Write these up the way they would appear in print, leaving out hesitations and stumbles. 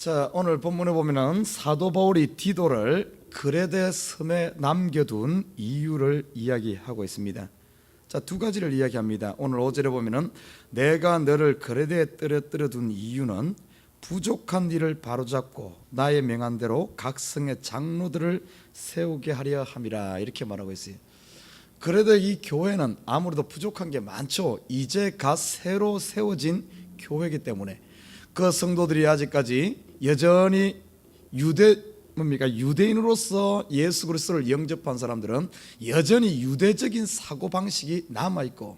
자, 오늘 본문에 보면은 사도 바울이 디도를 그레데 섬에 남겨둔 이유를 이야기하고 있습니다. 자, 두 가지를 이야기합니다. 오늘 5절에 보면은 내가 너를 그레데에 떨어뜨려 둔 이유는 부족한 일을 바로잡고 나의 명한 대로 각 성의 장로들을 세우게 하려 함이라, 이렇게 말하고 있어요. 그래도 이 교회는 아무래도 부족한 게 많죠. 이제 갓 새로 세워진 교회이기 때문에 그 성도들이 아직까지 여전히 유대인으로서 예수 그리스도를 영접한 사람들은 여전히 유대적인 사고방식이 남아있고,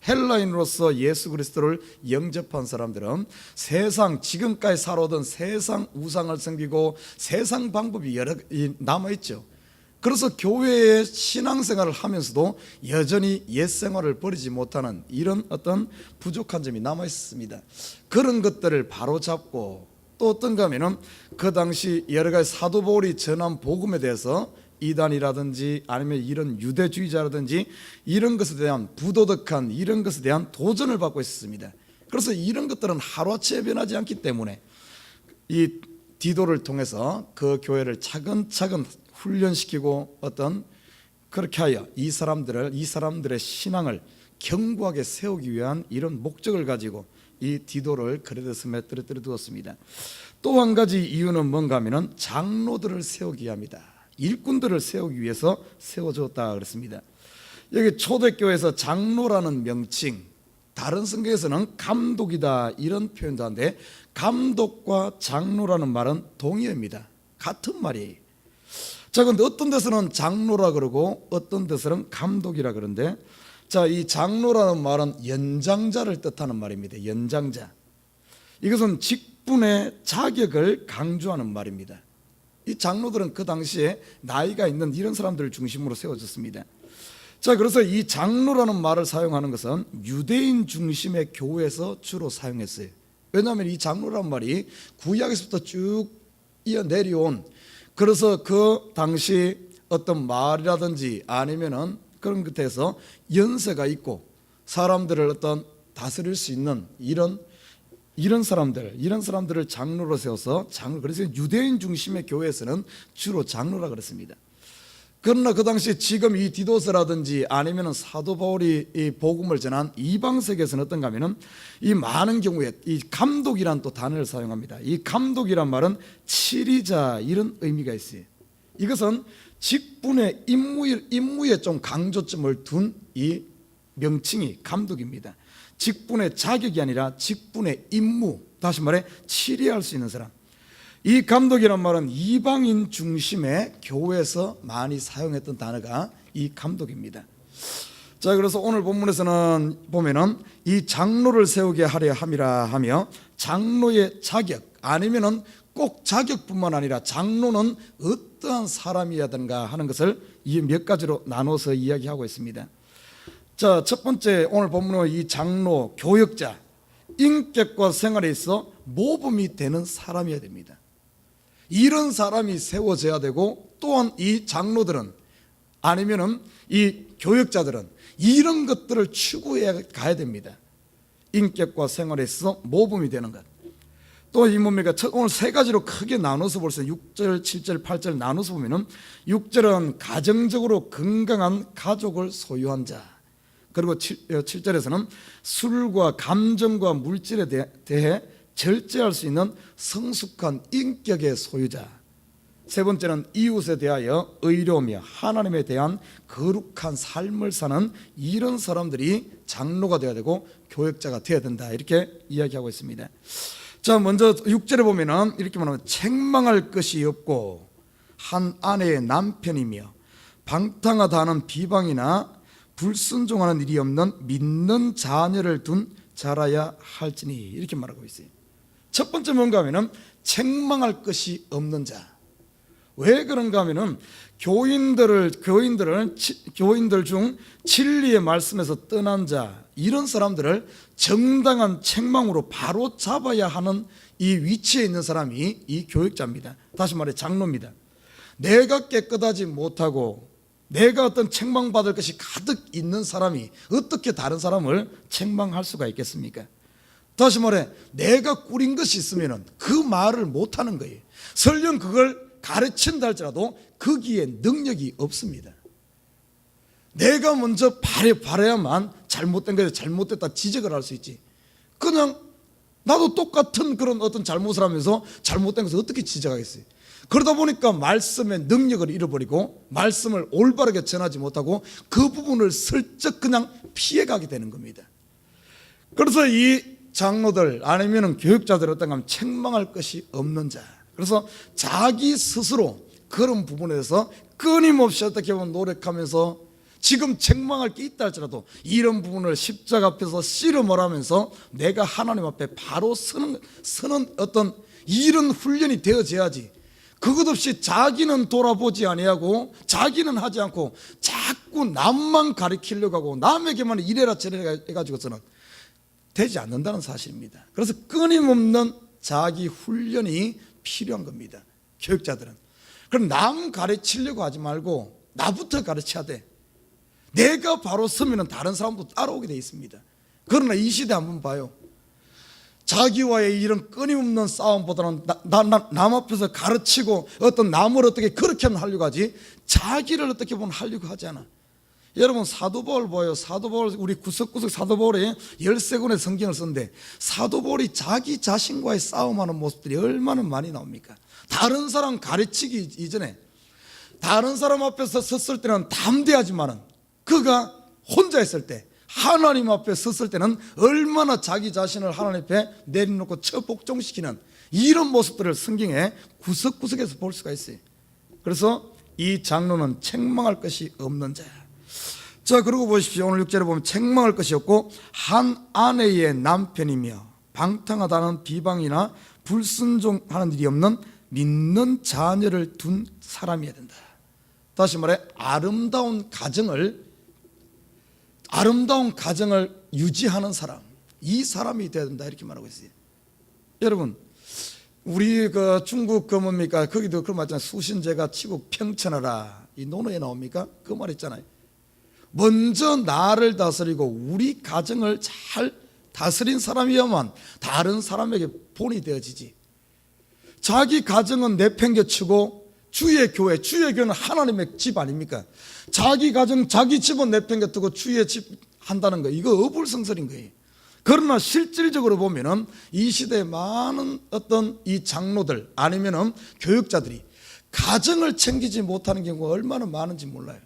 헬라인으로서 예수 그리스도를 영접한 사람들은 지금까지 살아오던 세상 우상을 섬기고 세상 방법이 여러 남아있죠. 그래서 교회의 신앙생활을 하면서도 여전히 옛생활을 버리지 못하는 이런 어떤 부족한 점이 남아있습니다. 그런 것들을 바로잡고, 또 어떤가 하면은 그 당시 여러 가지 사도 바울이 전한 복음에 대해서 이단이라든지 아니면 이런 유대주의자라든지 이런 것에 대한 부도덕한 이런 것에 대한 도전을 받고 있었습니다. 그래서 이런 것들은 하루아침에 변하지 않기 때문에 이 디도를 통해서 그 교회를 차근차근 훈련시키고 그렇게 하여 이 사람들의 신앙을 견고하게 세우기 위한 이런 목적을 가지고 이 디도를 그레데 섬에 떨어뜨려 두었습니다. 또 한 가지 이유는 뭔가 하면은 장로들을 세우기 위함이다. 일꾼들을 세우기 위해서 세워졌다 그랬습니다. 여기 초대교회에서 장로라는 명칭, 다른 성경에서는 감독이다 이런 표현도 한데, 감독과 장로라는 말은 동의어입니다. 같은 말이에요. 자, 근데 어떤 데서는 장로라 그러고 어떤 데서는 감독이라 그러는데, 자, 이 장로라는 말은 연장자를 뜻하는 말입니다. 연장자. 이것은 직분의 자격을 강조하는 말입니다. 이 장로들은 그 당시에 나이가 있는 이런 사람들을 중심으로 세워졌습니다. 자, 그래서 이 장로라는 말을 사용하는 것은 유대인 중심의 교회에서 주로 사용했어요. 왜냐하면 이 장로라는 말이 구약에서부터 쭉 이어 내려온, 그래서 그 당시 어떤 말이라든지 아니면은 그런 것에서 연세가 있고 사람들을 다스릴 수 있는 이런 사람들을 장로로 세워서 그래서 유대인 중심의 교회에서는 주로 장로라 그랬습니다. 그러나 그 당시 지금 이 디도서라든지 아니면은 사도 바울이 이 복음을 전한 이방 세계에서는 어떤가 하면은 이 많은 경우에 이 감독이란 또 단어를 사용합니다. 이 감독이란 말은 치리자 이런 의미가 있어요. 이것은 직분의 임무에 좀 강조점을 둔 이 명칭이 감독입니다. 직분의 자격이 아니라 직분의 임무, 다시 말해 치리할 수 있는 사람. 이 감독이란 말은 이방인 중심의 교회에서 많이 사용했던 단어가 이 감독입니다. 자, 그래서 오늘 본문에서는 보면은 이 장로를 세우게 하려 함이라 하며, 장로의 자격 아니면은 꼭 자격뿐만 아니라 장로는 어떠한 사람이어야 되는가 하는 것을 이 몇 가지로 나눠서 이야기하고 있습니다. 자, 첫 번째 오늘 본문의 이 장로, 교역자, 인격과 생활에 있어 모범이 되는 사람이어야 됩니다. 이런 사람이 세워져야 되고, 또한 이 장로들은 아니면은 이 교역자들은 이런 것들을 추구해 가야 됩니다. 인격과 생활에 있어 모범이 되는 것. 또 이 뭡니까? 오늘 세 가지로 크게 나눠서 볼 수 있어요. 6절, 7절, 8절 나눠서 보면은 6절은 가정적으로 건강한 가족을 소유한 자, 그리고 7절에서는 술과 감정과 물질에 대해 절제할 수 있는 성숙한 인격의 소유자, 세 번째는 이웃에 대하여 의로우며 하나님에 대한 거룩한 삶을 사는 이런 사람들이 장로가 되어야 되고 교역자가 되어야 된다, 이렇게 이야기하고 있습니다. 자, 먼저 6절에 보면은 이렇게 말하면 책망할 것이 없고 한 아내의 남편이며 방탕하다 하는 비방이나 불순종하는 일이 없는 믿는 자녀를 둔 자라야 할지니, 이렇게 말하고 있어요. 첫 번째 뭔가 하면은 책망할 것이 없는 자. 왜 그런가 하면은 교인들 중 진리의 말씀에서 떠난 자, 이런 사람들을 정당한 책망으로 바로 잡아야 하는 이 위치에 있는 사람이 이 교역자입니다. 다시 말해 장로입니다. 내가 깨끗하지 못하고 내가 어떤 책망받을 것이 가득 있는 사람이 어떻게 다른 사람을 책망할 수가 있겠습니까? 다시 말해 내가 꾸린 것이 있으면 그 말을 못하는 거예요. 설령 그걸 가르친다 할지라도 거기에 능력이 없습니다. 내가 먼저 바라야만 잘못된 거에 잘못됐다 지적을 할 수 있지. 그냥 나도 똑같은 그런 어떤 잘못을 하면서 잘못된 것을 어떻게 지적하겠어요. 그러다 보니까 말씀의 능력을 잃어버리고 말씀을 올바르게 전하지 못하고 그 부분을 슬쩍 그냥 피해가게 되는 겁니다. 그래서 이 장로들 아니면 교육자들 어떤가 하면 책망할 것이 없는 자, 그래서 자기 스스로 그런 부분에 대해서 끊임없이 어떻게 보면 노력하면서 지금 책망할 게 있다 할지라도 이런 부분을 십자가 앞에서 씨름을 하면서 내가 하나님 앞에 바로 서는 어떤 이런 훈련이 되어져야지. 그것 없이 자기는 돌아보지 아니하고 자기는 하지 않고 자꾸 남만 가리키려고 하고 남에게만 이래라 저래라 해가지고서는 되지 않는다는 사실입니다. 그래서 끊임없는 자기 훈련이 필요한 겁니다. 교육자들은. 그럼 남 가르치려고 하지 말고 나부터 가르쳐야 돼. 내가 바로 서면 다른 사람도 따라오게 돼 있습니다. 그러나 이 시대 한번 봐요. 자기와의 이런 끊임없는 싸움보다는 남 앞에서 가르치고 어떤 남을 어떻게 그렇게 하려고 하지 자기를 어떻게 보면 하려고 하지 않아. 여러분 사도 바울 봐요. 사도 바울 우리 구석구석 사도 바울이 13권의 성경을 썼는데 사도 바울이 자기 자신과의 싸움하는 모습들이 얼마나 많이 나옵니까? 다른 사람 가르치기 이전에 다른 사람 앞에서 섰을 때는 담대하지만은 그가 혼자 있을 때 하나님 앞에 섰을 때는 얼마나 자기 자신을 하나님 앞에 내려놓고 처복종시키는 이런 모습들을 성경에 구석구석에서 볼 수가 있어요. 그래서 이 장로는 책망할 것이 없는 자야. 자, 그리고 보십시오. 오늘 6절에 보면 책망할 것이 없고 한 아내의 남편이며 방탕하다는 비방이나 불순종하는 일이 없는 믿는 자녀를 둔 사람이어야 된다. 다시 말해 아름다운 가정을 유지하는 사람, 이 사람이 되어야 된다 이렇게 말하고 있어요. 여러분 우리 그 중국 그 뭡니까 거기도 그런 말 있잖아요. 수신제가 치국 평천하라 이 논어에 나옵니까? 그 말 있잖아요. 먼저 나를 다스리고 우리 가정을 잘 다스린 사람이야만 다른 사람에게 본이 되어지지. 자기 가정은 내팽개치고 주의 교회는 하나님의 집 아닙니까? 자기 가정 자기 집은 내팽개뜨고 주의 집 한다는 거 이거 어불성설인 거예요. 그러나 실질적으로 보면은 이 시대에 많은 어떤 이 장로들 아니면은 교육자들이 가정을 챙기지 못하는 경우가 얼마나 많은지 몰라요.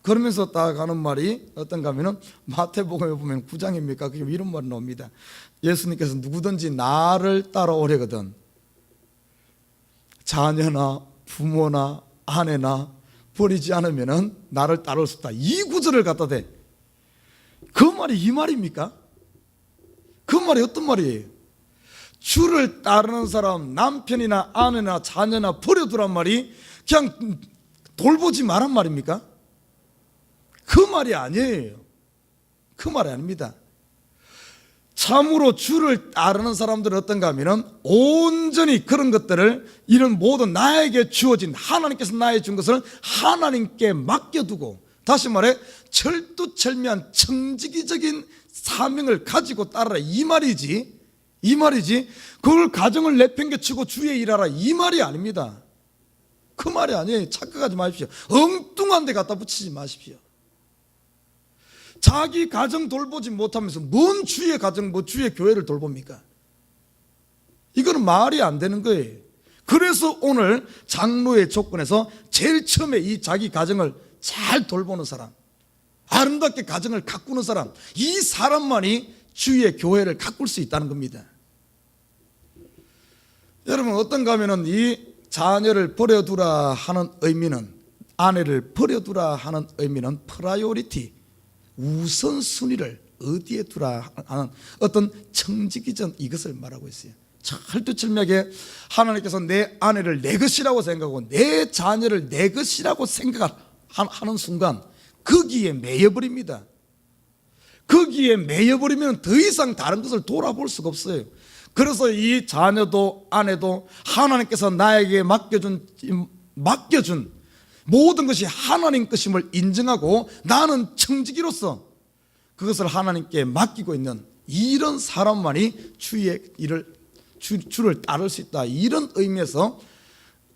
그러면서 딱 하는 말이 어떤가 하면은 마태복음에 보면 9장입니까? 그게 이런 말이 나옵니다. 예수님께서 누구든지 나를 따라오려거든 자녀나 부모나 아내나 버리지 않으면은 나를 따라올 수 없다. 이 구절을 갖다 대. 그 말이 이 말입니까? 그 말이 어떤 말이에요? 주를 따르는 사람 남편이나 아내나 자녀나 버려두란 말이 그냥 돌보지 말란 말입니까? 그 말이 아니에요. 그 말이 아닙니다. 참으로 주를 따르는 사람들은 어떤가 하면은 온전히 그런 것들을 이런 모든 나에게 주어진 하나님께서 나에게 준 것을 하나님께 맡겨두고 다시 말해 철두철미한 청지기적인 사명을 가지고 따르라 이 말이지 그걸 가정을 내팽개치고 주의 일하라 이 말이 아닙니다. 그 말이 아니에요. 착각하지 마십시오. 엉뚱한 데 갖다 붙이지 마십시오. 자기 가정 돌보지 못하면서 뭔 주의 가정, 뭐 주의 교회를 돌봅니까? 이거는 말이 안 되는 거예요. 그래서 오늘 장로의 조건에서 제일 처음에 이 자기 가정을 잘 돌보는 사람, 아름답게 가정을 가꾸는 사람, 이 사람만이 주의 교회를 가꿀 수 있다는 겁니다. 여러분 어떤가 하면은 이 자녀를 버려두라 하는 의미는 아내를 버려두라 하는 의미는 프라이오리티 우선순위를 어디에 두라 하는 어떤 청지기전 이것을 말하고 있어요. 철두철미하게 하나님께서 내 아내를 내 것이라고 생각하고 내 자녀를 내 것이라고 생각하는 순간 거기에 매여버립니다. 거기에 매여버리면 더 이상 다른 것을 돌아볼 수가 없어요. 그래서 이 자녀도 아내도 하나님께서 나에게 맡겨준 모든 것이 하나님 것임을 인정하고 나는 청지기로서 그것을 하나님께 맡기고 있는 이런 사람만이 주를 따를 수 있다. 이런 의미에서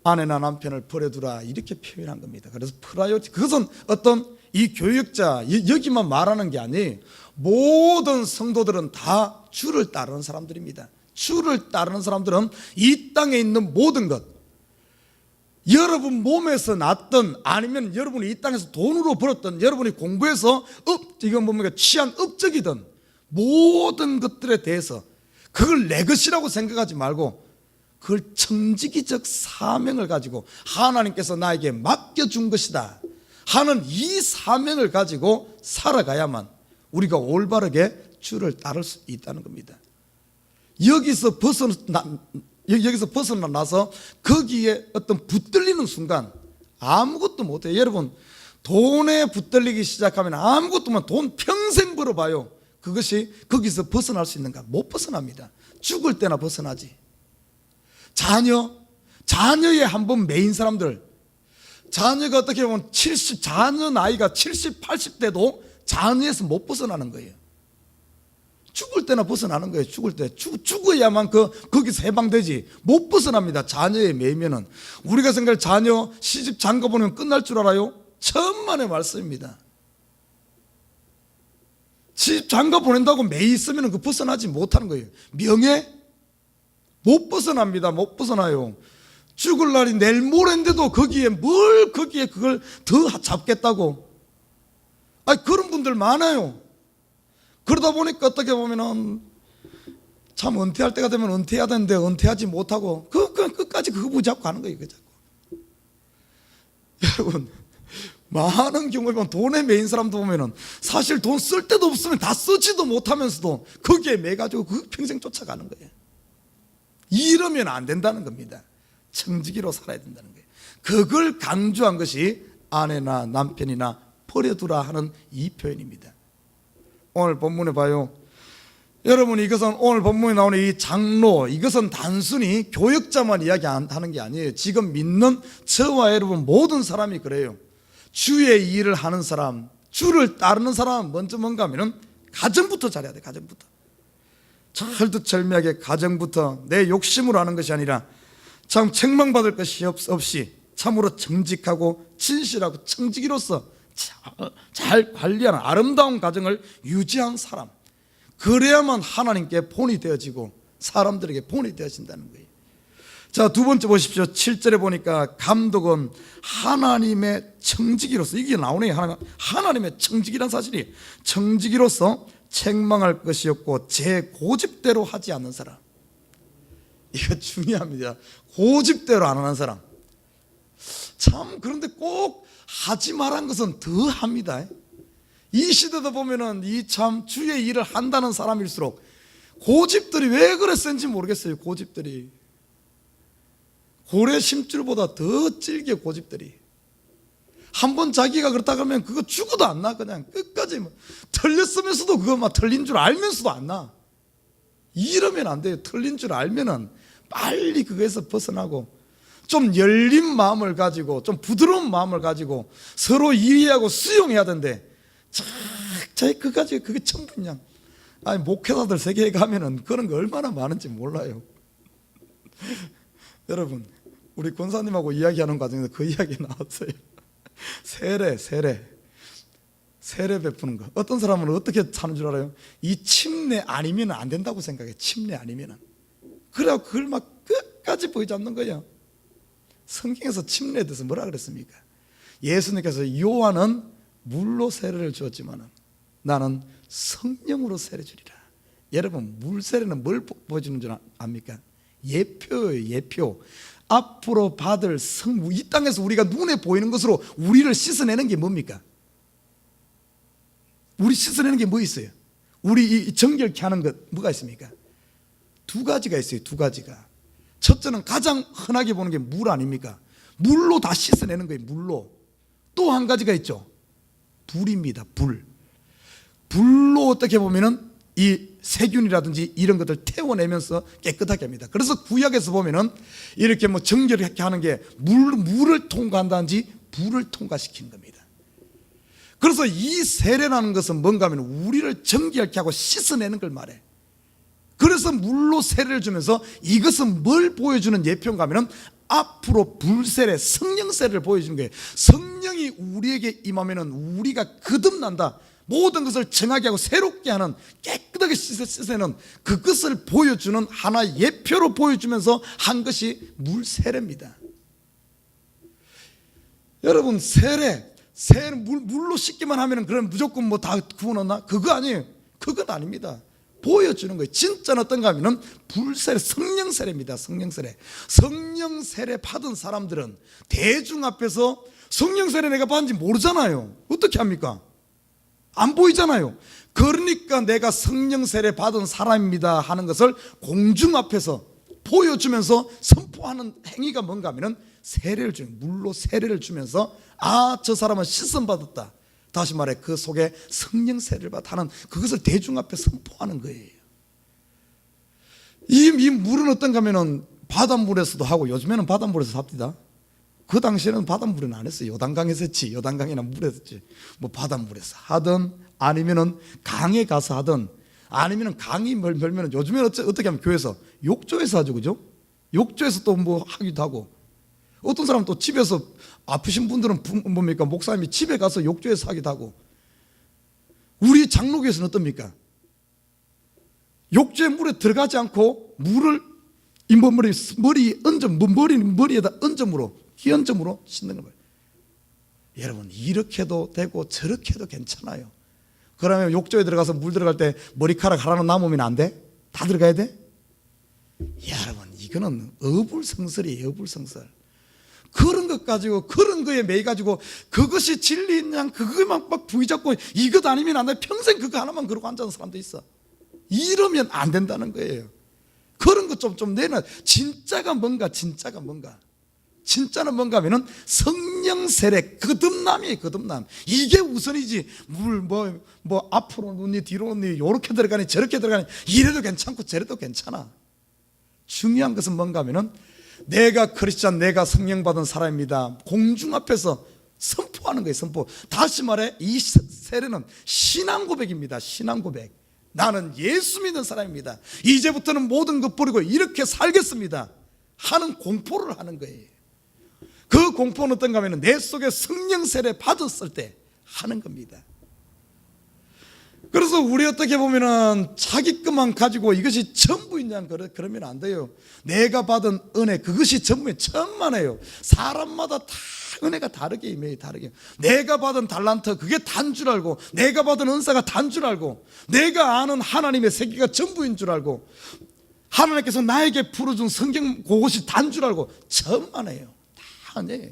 아내나 남편을 버려두라 이렇게 표현한 겁니다. 그래서 프라이어티, 그것은 어떤 이 교역자 여기만 말하는 게 아니에요. 모든 성도들은 다 주를 따르는 사람들입니다. 주를 따르는 사람들은 이 땅에 있는 모든 것, 여러분 몸에서 났든 아니면 여러분이 이 땅에서 돈으로 벌었든 여러분이 공부해서 이건 뭡니까 취한 업적이든 모든 것들에 대해서 그걸 내 것이라고 생각하지 말고 그걸 청지기적 사명을 가지고 하나님께서 나에게 맡겨준 것이다 하는 이 사명을 가지고 살아가야만 우리가 올바르게 주를 따를 수 있다는 겁니다. 여기서 벗어나서 거기에 어떤 붙들리는 순간 아무것도 못해요. 여러분 돈에 붙들리기 시작하면 아무것도 못, 돈 평생 벌어봐요. 그것이 거기서 벗어날 수 있는가? 못 벗어납니다. 죽을 때나 벗어나지. 자녀의 한번 매인 사람들, 자녀가 어떻게 보면 자녀 나이가 70, 80대도 자녀에서 못 벗어나는 거예요. 죽을 때나 벗어나는 거예요. 죽을 때 죽어야만 거기서 해방되지. 못 벗어납니다. 자녀에 매이면은. 우리가 생각할 자녀 시집 장가 보내면 끝날 줄 알아요? 천만의 말씀입니다. 시집 장가 보낸다고 매이 있으면 그 벗어나지 못하는 거예요. 명예? 못 벗어납니다. 못 벗어나요. 죽을 날이 내일 모레인데도 거기에 그걸 더 잡겠다고. 그런 분들 많아요. 그러다 보니까 어떻게 보면은 참 은퇴할 때가 되면 은퇴해야 되는데 은퇴하지 못하고 끝까지 그거 붙잡고 가는 거예요. 여러분 많은 경우에 보면 돈에 매인 사람도 보면은 사실 돈 쓸 데도 없으면 다 쓰지도 못하면서도 거기에 매가지고 그 평생 쫓아가는 거예요. 이러면 안 된다는 겁니다. 청지기로 살아야 된다는 거예요. 그걸 강조한 것이 아내나 남편이나 버려두라 하는 이 표현입니다. 오늘 본문에 봐요. 여러분 이것은 오늘 본문에 나오는 이 장로, 이것은 단순히 교역자만 이야기하는 게 아니에요. 지금 믿는 저와 여러분 모든 사람이 그래요. 주의 일을 하는 사람, 주를 따르는 사람은 먼저 뭔가 하면은 가정부터 잘해야 돼. 가정부터 철두철미하게 가정부터 내 욕심으로 하는 것이 아니라 참 책망받을 것이 없이 참으로 정직하고 진실하고 청지기로서 잘 관리하는 아름다운 가정을 유지한 사람, 그래야만 하나님께 본이 되어지고 사람들에게 본이 되어진다는 거예요. 자, 두 번째 보십시오. 7절에 보니까 감독은 하나님의 청지기로서, 이게 나오네요. 하나님의 청지기란 사실이 청지기로서 책망할 것이 없고 제 고집대로 하지 않는 사람. 이거 중요합니다. 고집대로 안 하는 사람. 참 그런데 꼭 하지 말한 것은 더 합니다. 이 시대도 보면은 이 참 주의 일을 한다는 사람일수록 고집들이 왜 그랬는지 모르겠어요. 고집들이 고래 심줄보다 더 질겨. 고집들이 한번 자기가 그렇다 그러면 그거 죽어도 안 나. 그냥 끝까지 틀렸으면서도 그거 막 틀린 줄 알면서도 안 나. 이러면 안 돼요. 틀린 줄 알면은 빨리 그거에서 벗어나고 좀 열린 마음을 가지고 좀 부드러운 마음을 가지고 서로 이해하고 수용해야 되는데 그까지 그게 전부 그냥 목회자들 세계에 가면은 그런 거 얼마나 많은지 몰라요. 여러분 우리 권사님하고 이야기하는 과정에서 그 이야기 나왔어요. 세례 베푸는 거. 어떤 사람은 어떻게 사는 줄 알아요? 이 침례 아니면 안 된다고 생각해. 침례 아니면은. 그래야 그걸 막 끝까지 보여잡는 거예요. 성경에서 침례에 대해서 뭐라 그랬습니까? 예수님께서 요한은 물로 세례를 주었지만 나는 성령으로 세례 주리라. 여러분 물 세례는 뭘 보여주는 줄 압니까? 예표예요. 예표. 앞으로 받을 이 땅에서 우리가 눈에 보이는 것으로 우리를 씻어내는 게 뭡니까? 우리 씻어내는 게 뭐 있어요? 우리 정결케 하는 것 뭐가 있습니까? 두 가지가 있어요. 두 가지가. 첫째는 가장 흔하게 보는 게 물 아닙니까? 물로 다 씻어내는 거예요. 물로. 또 한 가지가 있죠. 불입니다. 불로 어떻게 보면은 이 세균이라든지 이런 것들 태워내면서 깨끗하게 합니다. 그래서 구약에서 보면은 이렇게 정결하게 하는 게 물을 통과한다든지 불을 통과시키는 겁니다. 그래서 이 세례라는 것은 뭔가 하면 우리를 정결케 하고 씻어내는 걸 말해. 그래서 물로 세례를 주면서 이것은 뭘 보여주는 예표인가 하면 앞으로 불세례, 성령 세례를 보여주는 거예요. 성령이 우리에게 임하면 우리가 거듭난다. 모든 것을 정하게 하고 새롭게 하는, 깨끗하게 씻어내는 그것을 보여주는 하나의 예표로 보여주면서 한 것이 물 세례입니다. 여러분, 세례는 물로 씻기만 하면 그럼 무조건 뭐 다 구원하나? 그거 아니에요. 그건 아닙니다. 보여주는 거예요. 진짜는 어떤가 하면 불세례, 성령 세례입니다. 성령 세례. 성령 세례 받은 사람들은 대중 앞에서 성령 세례 내가 받은지 모르잖아요. 어떻게 합니까? 안 보이잖아요. 그러니까 내가 성령 세례 받은 사람입니다 하는 것을 공중 앞에서 보여주면서 선포하는 행위가 뭔가 하면 세례를 주는, 물로 세례를 주면서 아, 저 사람은 씻음 받았다. 다시 말해 그 속에 성령 세례를 받는 그것을 대중 앞에 선포하는 거예요. 이 물은 어떤가 하면 바닷물에서도 하고, 요즘에는 바닷물에서 합니다. 그 당시에는 바닷물은 안 했어요. 요단강에서 했지. 요단강이나 물에서 했지. 뭐 바닷물에서 하든 아니면은 강에 가서 하든 아니면은 강이 멀면은 요즘에는 어떻게 하면 교회에서 욕조에서 하죠. 그죠? 욕조에서 또 뭐 하기도 하고, 어떤 사람은 또 집에서 아프신 분들은 뭡니까? 목사님이 집에 가서 욕조에서 하기도 하고. 우리 장로교에서는 어떻습니까? 욕조에 물에 들어가지 않고 물을 머리에다 얹음으로, 기얹음으로 씻는 거예요. 여러분, 이렇게도 되고 저렇게도 괜찮아요. 그러면 욕조에 들어가서 물 들어갈 때 머리카락 하나는 남으면 안 돼? 다 들어가야 돼? 여러분, 이거는 어불성설이에요. 어불성설. 그런 것 가지고, 그런 거에 매여 가지고 그것이 진리인 양 그거만 막 부의잡고 이것 아니면 안 돼. 평생 그거 하나만 그러고 앉아있는 사람도 있어. 이러면 안 된다는 거예요. 그런 것 좀 내놔. 진짜가 뭔가. 진짜는 뭔가 하면은 성령 세례, 거듭남이에요. 거듭남. 이게 우선이지. 물 앞으로 넣니 뒤로 넣니 요렇게 들어가니 저렇게 들어가니 이래도 괜찮고 저래도 괜찮아. 중요한 것은 뭔가 하면은 내가 크리스찬, 내가 성령 받은 사람입니다. 공중 앞에서 선포하는 거예요. 선포. 다시 말해 이 세례는 신앙 고백입니다. 신앙 고백. 나는 예수 믿는 사람입니다. 이제부터는 모든 것 버리고 이렇게 살겠습니다 하는 공포를 하는 거예요. 그 공포는 어떤가 하면 내 속에 성령 세례 받았을 때 하는 겁니다. 그래서 우리 어떻게 보면은 자기 것만 가지고 이것이 전부이냐 그러면 안 돼요. 내가 받은 은혜 그것이 전부예요. 천만에요. 사람마다 다 은혜가 다르게 임해요. 다르게. 내가 받은 달란트 그게 단 줄 알고, 내가 받은 은사가 단 줄 알고, 내가 아는 하나님의 세계가 전부인 줄 알고, 하나님께서 나에게 풀어준 성경 그것이 단 줄 알고, 천만에요. 다 아니에요.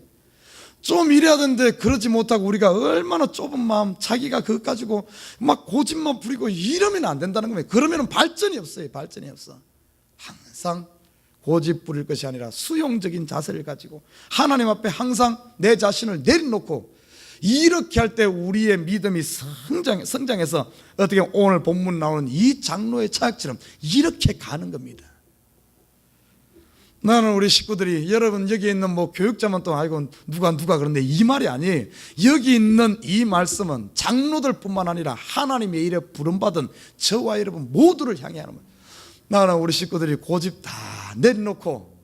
좀 이래야 되는데 그러지 못하고 우리가 얼마나 좁은 마음, 자기가 그것 가지고 막 고집만 부리고 이러면 안 된다는 거예요. 그러면 발전이 없어요. 발전이 없어. 항상 고집 부릴 것이 아니라 수용적인 자세를 가지고 하나님 앞에 항상 내 자신을 내려놓고, 이렇게 할 때 우리의 믿음이 성장해서 어떻게 오늘 본문 나오는 이 장로의 차약처럼 이렇게 가는 겁니다. 나는 우리 식구들이, 여러분 여기 있는 뭐 교육자만 또 아이고 누가 그런데 이 말이 아니에요. 여기 있는 이 말씀은 장로들 뿐만 아니라 하나님의 일에 부름받은 저와 여러분 모두를 향해 하는 거예요. 나는 우리 식구들이 고집 다 내려놓고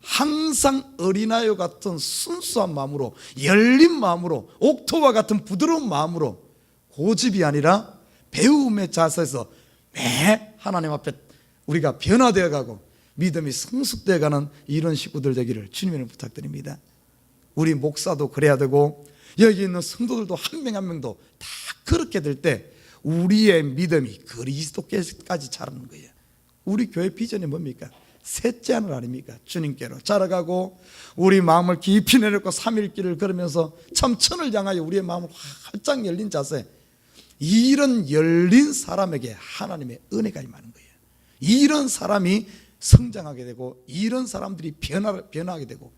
항상 어린아이 같은 순수한 마음으로, 열린 마음으로, 옥토와 같은 부드러운 마음으로, 고집이 아니라 배움의 자세에서 매 하나님 앞에 우리가 변화되어 가고 믿음이 성숙되어 가는 이런 식구들 되기를 주님을 부탁드립니다. 우리 목사도 그래야 되고 여기 있는 성도들도 한 명 한 명도 다 그렇게 될 때 우리의 믿음이 그리스도께까지 자라는 거예요. 우리 교회 비전이 뭡니까? 셋째 하늘 아닙니까? 주님께로 자라가고 우리 마음을 깊이 내려놓고 삼일길을 걸으면서 참 천을 향하여 우리의 마음을 활짝 열린 자세, 이런 열린 사람에게 하나님의 은혜가 임하는 거예요. 이런 사람이 성장하게 되고, 이런 사람들이 변화하게 되고,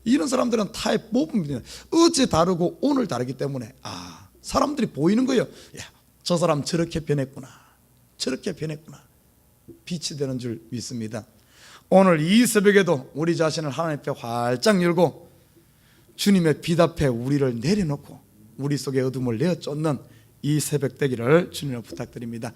이런 사람들은 타의 뽑음입니다. 어제 다르고 오늘 다르기 때문에 사람들이 보이는 거예요. 야, 저 사람 저렇게 변했구나, 저렇게 변했구나. 빛이 되는 줄 믿습니다. 오늘 이 새벽에도 우리 자신을 하나님 앞에 활짝 열고 주님의 빛 앞에 우리를 내려놓고 우리 속의 어둠을 내어 쫓는 이 새벽 되기를 주님으로 부탁드립니다.